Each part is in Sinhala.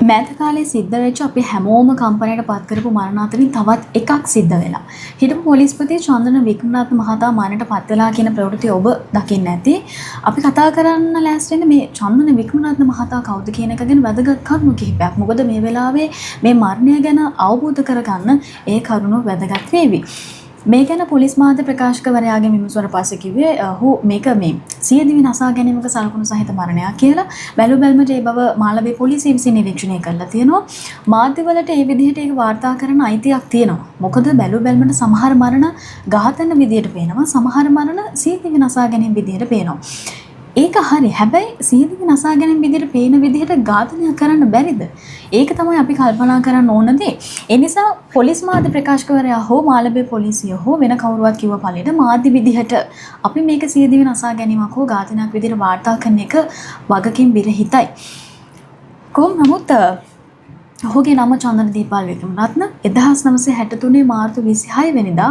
මෑත කාලේ සිද්ධ වෙච්ච අපි හැමෝම කම්පැනියට පත් කරපු මරණ අතරින් තවත් එකක් සිද්ධ වෙලා. හිටපු පොලිස්පති චන්දන වික්‍රමරත්න මහතා මරණයට පත් වෙලා කියන ප්‍රවෘත්තිය ඔබ දකින්න ඇති. අපි කතා කරන්න ලෑස්ති වෙන්නේ මේ චන්දන වික්‍රමරත්න මහතා කවුද කියන එක ගැන වැදගත් කරුණු කිහිපයක්. මොකද මේ වෙලාවේ මේ මරණය ගැන අවබෝධ කරගන්න ඒ කරුණු වැදගත් වේවි. මේ ගැන පොලිස් මාධ්‍ය ප්‍රකාශකවරයාගේ විමසුවර පස්සේ කිව්වේ ඔහු මේක මේ සියදිවි නසා ගැනීමක සලකුණු සහිත මරණයක් කියලා. බැලුබැල්මට ඒ බව මාළඹේ පොලිසිය විසින් නිරීක්ෂණය කරලා තියෙනවා. මාධ්‍යවලට ඒ විදිහට ඒක වාර්තා කරන්න අයිතියක් තියෙනවා. මොකද බැලුබැල්මට සමහර මරණ ඝාතන විදියට පේනවා. සමහර මරණ සියදිවි නසා ගැනීම විදියට පේනවා. ඒක හරි. හැබැයි සියදිවි නසා ගැනීම විදියට පේන විදිහට ඝාතනය කරන්න බැරිද? ඒක තමයි අපි කල්පනා කරන්න ඕන දේ. ඒ නිසා පොලිස් මාධ්‍ය ප්‍රකාශකවරයා හෝ මාළඹේ පොලිසිය හෝ වෙන කවුරුවත් කිව්ව පළියට මාධ්‍ය විදිහට අපි මේක සියදිවි නසා ගැනීමක් හෝ ඝාතනයක් විදිහට වාර්තා කරන එක වගකීම් විරහිතයි. කොහොම නමුත් ඔහුගේ නම චන්දන දීපාල් වික්‍රමරත්න 1963 මාර්තු 26 වෙනිදා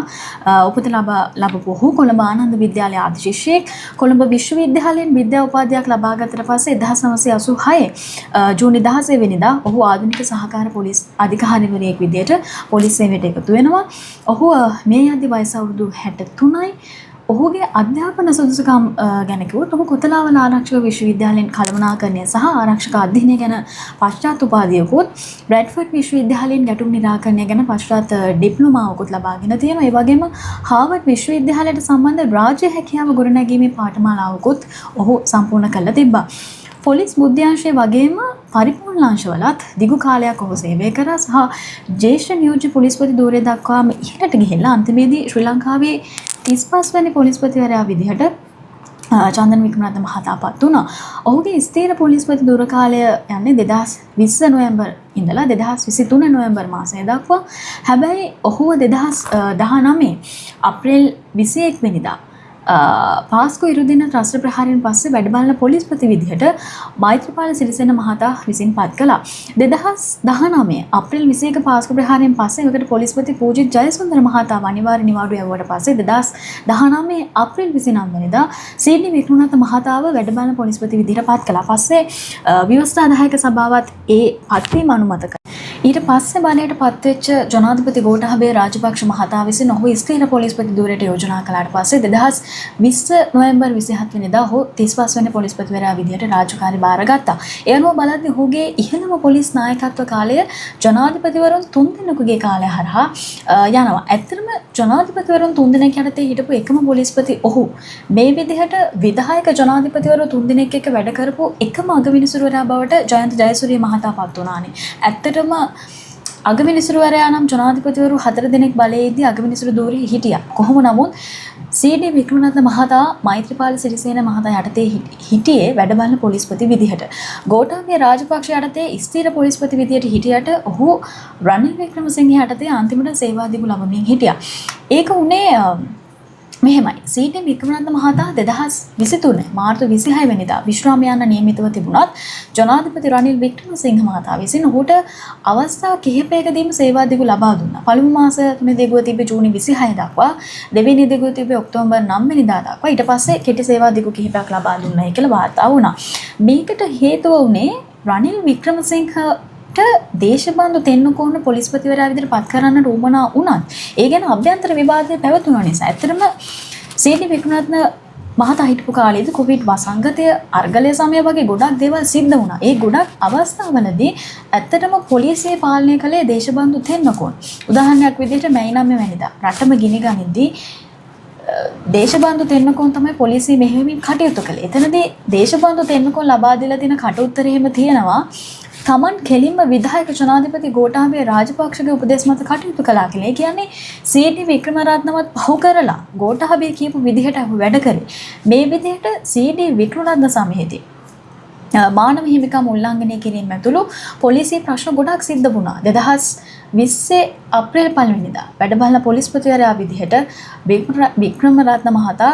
උපත ලැබපු ඔහු කොළඹ ආනන්ද විද්‍යාලයේ ආදි ශිෂ්‍යයෙක්. කොළඹ විශ්වවිද්‍යාලයෙන් විද්‍යා උපාධියක් ලබා ගත්තට පස්සේ 1986 ජූනි 16 වෙනිදා ඔහු ආධුනික සහකාර පොලිස් අධිකාරිවරයෙක් විදියට පොලිස් සේවයට එකතු වෙනවා. ඔහු මේ යද්දි වයස අවුරුදු 63යි. ඔහුගේ අධ්‍යාපන සුදුසුකම් ගැන කිව්වොත් ඔහු කොතලාවල ආරක්ෂක විශ්වවිද්‍යාලයෙන් කළමනාකරණය සහ ආරක්ෂක අධ්‍යයනය ගැන පශ්චාත් උපාධියකුත් බ්‍රැඩ්ෆර්ඩ් විශ්වවිද්‍යාලයෙන් ගැටුම් නිරාකරණය ගැන පශ්චාත් ඩිප්ලෝමාවකුත් ලබාගෙන තියෙනවා. ඒ වගේම හාවර්ඩ් විශ්වවිද්‍යාලයට සම්බන්ධ රාජ්‍ය හැකියාව ගොඩනැගීමේ පාඨමාලාවකුත් ඔහු සම්පූර්ණ කරලා තිබ්බා. පොලිස් බුද්ධ්‍යංශයේ වගේම පරිපූර්ණ අංශවලත් දිගු කාලයක් ඔහු සේවය කරා සහ ජ්‍යෙෂ්ඨ නියෝජ්‍ය පොලිස්පති ධූරය දක්වාම ඉහළට ගිහිල්ලා අන්තිමේදී ශ්‍රී ලංකාවේ 35 වැනි පොලිස්පතිවරයා විදිහට චන්දන වික්‍රමරත්න මහතා පත් වුණා. ඔහුගේ ස්ථීර පොලිස්පති ධූර කාලය යන්නේ 2020 නොවැම්බර් ඉඳලා 2023 නොවැම්බර් මාසය දක්වා. හැබැයි ඔහුව 2019 අප්‍රේල් 21 වෙනිදා පාස්කු ඉරුදින ත්‍රස්ත ප්‍රහාරයෙන් පස්සේ වැඩබලන පොලිස්පති විදිහට මෛත්‍රීපාල සිරිසේන මහතා විසින් පත් කළා. 2019 අප්‍රේල් 21 පාස්කු ප්‍රහාරයෙන් පස්සේ එවකට පොලිස්පති පූජිත් ජයසුන්දර මහතා අනිවාර්ය නිවාඩු යවුවට පස්සේ 2019 අප්‍රේල් 29 වෙනිදා සීඩී වික්‍රමරත්න මහතාව වැඩබලන පොලිස්පති විදිහට පත් කළා. පස්සේ ව්‍යවස්ථාදායක සභාවත් ඒ පත්වීම අනුමත කළා. ඊට පස්සේ බලයට පත්වෙච්ච ජනාධිපති ගෝඨාභය රාජපක්ෂ මහතා විසින් ඔහු ස්ථීර පොලිස්පති ධූරයට යෝජනා කළාට පස්සේ 2020 නොවැම්බර් 27 වෙනිදා ඔහු 35 වෙනි පොලිස්පතිවරයා විදිහට රාජකාරි බාරගත්තා. ඒ අනුව බලද්දී ඔහුගේ ඉහළම පොලිස් නායකත්ව කාලය ජනාධිපතිවරුන් 3 දෙනෙකුගේ කාලය හරහා යනවා. ඇත්තටම ජනාධිපතිවරුන් 3 දෙනෙක් යටතේ හිටපු එකම පොලිස්පති ඔහු. මේ විදිහට විධායක ජනාධිපතිවරු 3 දෙනෙක් එක්ක වැඩ කරපු එකම අගවිනිසුරුවරයා බවට ජයන්ත ජයසූරිය මහතා පත් වුණානේ. ඇත්තටම අගවිනිසුරුවරයා නම් ජනාධිපතිවරු 4 දෙනෙක් බලයේදී අගවිනිසුරු ධූරයේ හිටියා. කොහොම නමුත් සීඩී වික්‍රමරත්න මහතා මෛත්‍රීපාල සිරිසේන මහතා යටතේ හිටියේ වැඩබලන පොලිස්පති විදිහට. ගෝඨාභය රාජපක්ෂ යටතේ ස්ථීර පොලිස්පති විදිහට හිටියට ඔහු රනිල් වික්‍රමසිංහ යටතේ අන්තිමට සේවාදිගු ලබමින් හිටියා. ඒක උනේ මෙහෙමයි. සීඩී වික්‍රමරත්න මහතා 2023 මාර්තු 26 වෙනිදා විශ්‍රාම යන නියමිතව තිබුණත් ජනාධිපති රනිල් වික්‍රමසිංහ මහතා විසින් ඔහුට අවස්ථා කිහිපයකදීම සේවාදිගු ලබා දුන්නා. පළමු මාස 3 දිගුව තිබ්බේ ජූනි 26 දක්වා, දෙවෙනි දිගුව තිබ්බේ ඔක්තෝබර් 9 වෙනිදා දක්වා. ඊට පස්සේ කෙටි සේවාදිගු කිහිපයක් ලබා දුන්නායි කියලා වාර්තා වුණා. මේකට හේතුව උනේ රනිල් වික්‍රමසිංහ දේශබන්දු තෙන්නකෝන පොලිස්පතිවරයා විදිහට පත් කරන්න රූමනා වුණත් ඒ ගැන අභ්‍යන්තර විවාදය පැවතුණා නිසා. ඇත්තටම සීඩී වික්‍රමරත්න මහතා හිටපු කාලේදී කොවිඩ් වසංගතය අර්ගලය සමය වගේ ගොඩක් දේවල් සිද්ධ වුණා. ඒ ගොඩක් අවස්ථාවලදී ඇත්තටම පොලිසිය පාලනය කළේ දේශබන්දු තෙන්නකෝන. උදාහරණයක් විදිහට මැයි 9 වෙනිදා රටම ගිනි ගනිද්දී දේශබන්දු තෙන්නකෝන් තමයි පොලිසිය මෙහෙයමින් කටයුතු කළේ. එතනදී දේශබන්දු තෙන්නකෝන් ලබා දීලා තියෙන කටඋත්තරය එහෙම තියෙනවා. තමන් කෙලින්ම විධායක ජනාධිපති ගෝඨාභය රාජපක්ෂගේ උපදෙස් මත කටයුතු කළා කියලා. ඒ කියන්නේ සීඩී වික්‍රමරත්නවත් පහු කරලා ගෝඨාභය කියපු විදිහට වැඩ කරේ. මේ විදිහට සීඩී වික්‍රමරත්න සමයේදී මානව හිමිකම් උල්ලංඝනය කිරීම ඇතුළු පොලිසිය ප්‍රශ්න ගොඩක් සිද්ධ වුණා. 2020 අප්‍රේල් 1 වෙනිදා වැඩබලන පොලිස්පතිවරයා විදිහට වික්‍රමරත්න මහතා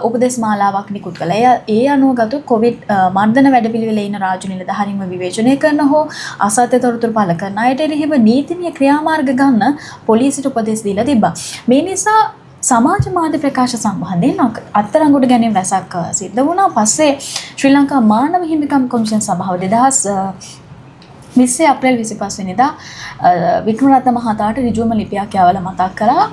උපදෙස් මාලාවක් නිකුත් කළා. ඒ අනුව ගත්තොත් කොවිඩ් මර්ධන වැඩපිළිවෙලේ ඉන්න රාජ්‍ය නිලධාරීන්ව විවේචනය කරන හෝ අසත්‍ය තොරතුරු පළ කරන අයට එරෙහිව නීතිමය ක්‍රියාමාර්ග ගන්න පොලිසියට උපදෙස් දීලා තිබ්බා. මේ නිසා සමාජ මාධ්‍ය ප්‍රකාශ සම්බන්ධයෙන් අත්අඩංගුවට ගැනීම රැසක් සිද්ධ වුණා. පස්සේ ශ්‍රී ලංකා මානව හිමිකම් කොමිෂන් සභාව 2000 20 අප්‍රේල් 25 වෙනිදා වික්‍රමරත්න මහතාට ඍජුවම ලිපියක් යවලා මතක් කළා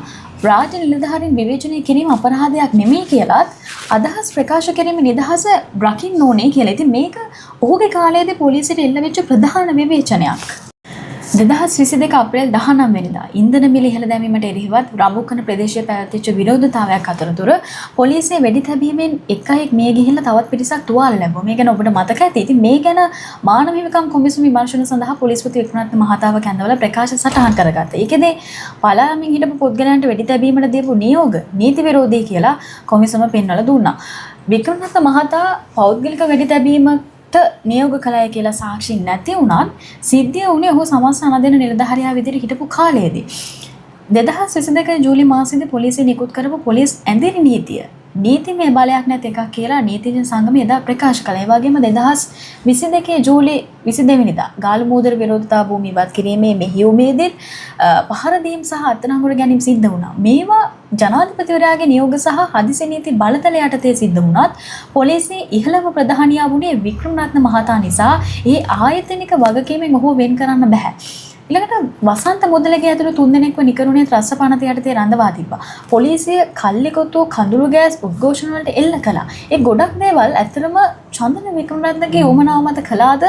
රාජ්‍ය නිලධාරීන් විවේචනය කිරීම අපරාධයක් නෙමෙයි කියලාත් අදහස් ප්‍රකාශ කිරීමේ නිදහස රකින්න ඕනේ කියලා. ඉතින් මේක ඔහුගේ කාලයේදී පොලිසියට එල්ල වෙච්ච ප්‍රධාන විවේචනයක්. 2022 අප්‍රේල් 19 වෙනිදා ඉන්ධන මිල ඉහළ දැමීමට එරෙහිවත් රඹුකන ප්‍රදේශයේ පැවතිච්ච විරෝධතාවයක් අතරතුර පොලිසිය වෙඩි තැබීමෙන් එක්කෙක් මිය ගිහිල්ලා තවත් පිරිසක් තුවාල ලැබුවා. මේ ගැන ඔබට මතක ඇති. ඉතින් මේ ගැන මානව හිමිකම් කොමිසම විමර්ශන සඳහා පොලිස්පති වික්‍රමරත්න මහතාව කැඳවලා ප්‍රකාශ සටහන් කරගත්තා. ඒකෙදී පලාමින් හිටපු පුද්ගලයන්ට වෙඩි තැබීමට දීපු නියෝග නීති විරෝධී කියලා කොමිසම පෙන්වලා දුන්නා. වික්‍රමරත්න මහතා පෞද්ගලික වෙඩි තැබීමක් නියෝග කළයි කියලා සාක්ෂි නැති වුණත් සිද්ධිය වුණේ ඔහු සමස්ත අනදෙන නිලධාරියා විදිහට හිටපු කාලයේදී 2022 ජූලි මාසයේදී පොලිසිය නිකුත් කරපු පොලිස් ඇඳිරි නීතිය නීතිමය බලයක් නැති එකක් කියලා නීතිඥ සංගමය එදා ප්‍රකාශ කළා. ඒ වගේම 2022 ජූලි 22 වෙනිදා ගාල්මුදර විරෝධතා භූමිය ඉවත් කිරීමේ මෙහෙයුමේදී පහර දීම් සහ අත්අඩංගුවට ගැනීම සිද්ධ වුණා. මේවා ජනාධිපතිවරයාගේ නියෝග සහ හදිසි නීති බලතල යටතේ සිද්ධ වුණත් පොලිසිය ඉහළම ප්‍රධානියා වුණේ වික්‍රමරත්න මහතා නිසා ඒ ආයතනික වගකීමෙන් ඔහු වෙන් කරන්න බෑ. ඊළඟට වසන්ත මුදලගේ ඇතුළු 3 දෙනෙක්ව නිකරුණේ ත්‍රස්ස පනත යටතේ රඳවා තිබ්බා. පොලිසිය කල්ලිකොත්තු කඳුළු ගෑස් උද්ඝෝෂණ වලට එල්ල කළා. ඒ ගොඩක් දේවල් ඇත්තටම චන්දන වික්‍රමරත්නගේ උමනාව මත කළාද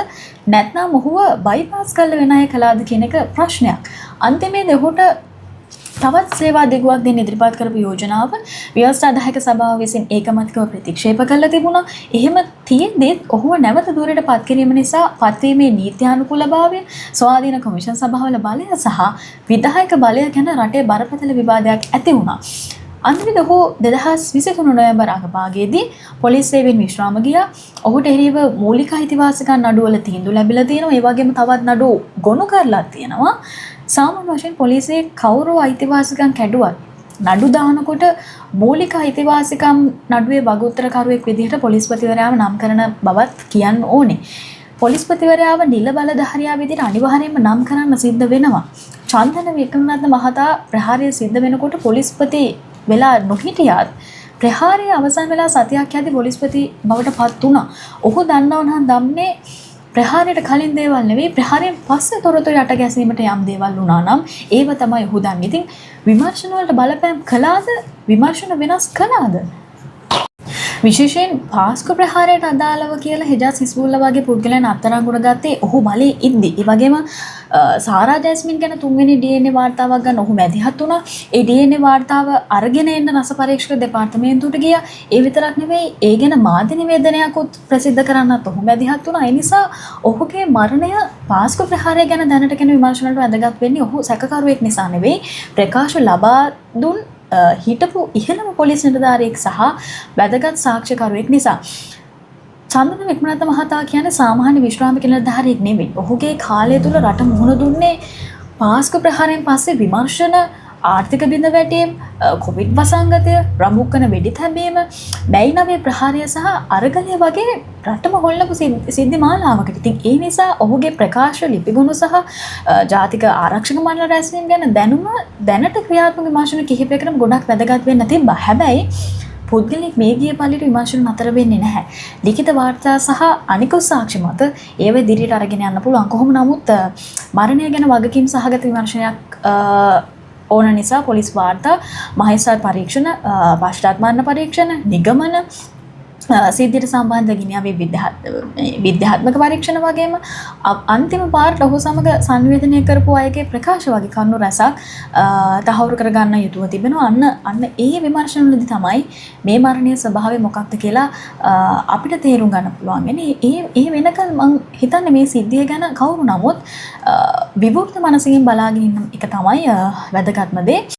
නැත්නම් ඔහුව බයිපාස් කළ වෙන අය කළාද කියන එක ප්‍රශ්නයක්. අන්තිමේදී ඔහුට තවත් සේවා දිගුවක් දෙන්න ඉදිරිපත් කරපු යෝජනාව ව්‍යවස්ථාදායක සභාව විසින් ඒකමතිකව ප්‍රතික්ෂේප කළා තිබුණා. එහෙම තියෙද්දී ඔහුව නැවත ධුරයට පත් කිරීම නිසා පත්වීමේ නීත්‍යානුකූලභාවය, ස්වාධීන කොමිෂන් සභාවල බලය සහ විධායක බලය ගැන රටේ බරපතල විවාදයක් ඇති වුණා. අන්තිමේදී ඔහු 2023 නොවැම්බර් අගභාගයේදී පොලිස් සේවයෙන් විශ්‍රාම ගියා. ඔහුට එරෙහිව මූලික අයිතිවාසිකම් නඩුවල තීන්දුව ලැබිලා තියෙනවා. ඒ වගේම තවත් නඩු ගොනු කරලා තියෙනවා. සාමාන්‍ය වශයෙන් පොලිසියේ කවුරු අයිතිවාසිකම් කැඩුවත් නඩු දානකොට මූලික අයිතිවාසිකම් නඩුවේ වගඋත්තරකරුවෙක් විදිහට පොලිස්පතිවරයාව නම් කරන බවත් කියන්න ඕනේ. පොලිස්පතිවරයාව නිල බලධාරියා විදිහට අනිවාර්යයෙන්ම නම් කරන්න සිද්ධ වෙනවා. චන්දන වික්‍රමරත්න මහතා ප්‍රහාරය සිද්ධ වෙනකොට පොලිස්පති වෙලා නොහිටියත් ප්‍රහාරය අවසන් වෙලා සතියක් යද්දී පොලිස්පති බවට පත් වුණා. ඔහු දන්නව නම් දන්නේ ප්‍රහාරයට කලින් දේවල් නෙවෙයි ප්‍රහාරයෙන් පස්සේ තොරතුරු යට ගැසීමට යම් දේවල් වුණා නම් ඒව තමයි ඔහු දන්නේ. ඉතින් විමර්ශන වලට බලපෑම් කළාද? විමර්ශන වෙනස් කළාද? විශේෂයෙන් පාස්කු ප්‍රහාරයට අදාළව කියලා හෙජාස් හිස්බුල්ලා වගේ පුද්ගලයන් අත්අඩංගුවට ගත්තේ ඔහු බලයේ ඉද්දි. ඒ වගේම සාරා ජැස්මින් ගැන 3 වෙනි DNA වාර්තාවක් ගන්න ඔහු මැදිහත් වුණා. ඒ DNA වාර්තාව අරගෙන එන්න රස පරීක්ෂක දෙපාර්තමේන්තුවට ගියා. ඒ විතරක් නෙවෙයි ඒ ගැන මාධ්‍ය නිවේදනයක්ත් ප්‍රසිද්ධ කරන්නත් ඔහු මැදිහත් වුණා. ඒ නිසා ඔහුගේ මරණය පාස්කු ප්‍රහාරය ගැන දැනට කෙන විමර්ශනවලට වැදගත් වෙන්නේ ඔහු සැකකරුවෙක් නිසා නෙවෙයි ප්‍රකාශ ලබා දුන් හිටපු ඉහළම පොලිස් නිලධාරියෙක් සහ වැදගත් සාක්ෂිකරුවෙක් නිසා. චන්දන වික්‍රමරත්න මහතා කියන්නේ සාමාන්‍ය විශ්‍රාමික නිලධාරියෙක් නෙවෙයි. ඔහුගේ කාලය තුල රට මුහුණ දුන්නේ පාස්කු ප්‍රහාරයෙන් පස්සේ විමර්ශන, ආර්ථික බිඳ වැටීම්, කොවිඩ් වසංගතය, රඹුක්කන වෙඩි තැබීම, මැයි 9 ප්‍රහාරය සහ අරගලය වගේ රටම හොල්ලපු සිද්ධි මාලාවකට. ඉතින් ඒ නිසා ඔහුගේ ප්‍රකාශ ලිපිගුණ සහ ජාතික ආරක්ෂක මණ්ඩල රැස්වීම ගැන දැනුම දැනට ක්‍රියාත්මක විමර්ශන කිහිපයකටම ගොඩක් වැදගත් වෙන්න තිබ්බා. හැබැයි පුද්ගලික මේ ගිය පළිට විමර්ශන නතර වෙන්නේ නැහැ. ලිඛිත වාර්තා සහ අනිකුත් සාක්ෂි මත ඒව ඉදිරියට අරගෙන යන්න පුළුවන්. කොහොම නමුත් මරණය ගැන වගකීම් සහගත විමර්ශනයක් ඕන නිසා පොලිස් වාර්තා, මහේස්ත්‍රාත් පරීක්ෂණ, පශ්චාත් මරණ පරීක්ෂණ, නිගමන සිද්ධියට සම්බන්ධ ගිනියාවේ විද්‍යාත්මක පරීක්ෂණ වගේම අන්තිම පාරට ඔහු සමග සංවේදනය කරපු අයගේ ප්‍රකාශ වගේ කරුණු රැසක් තහවුරු කරගන්න යුතුව තිබෙනවා. අන්න ඒ විමර්ශනවලදී තමයි මේ මරණයේ ස්වභාවය මොකක්ද කියලා අපිට තේරුම් ගන්න පුළුවන්. ඒ වෙනකල් මම හිතන්නේ මේ සිද්ධිය ගැන කවුරු නමුත් විවෘත මනසකින් බලාගෙන ඉන්න එක තමයි වැදගත්ම දේ.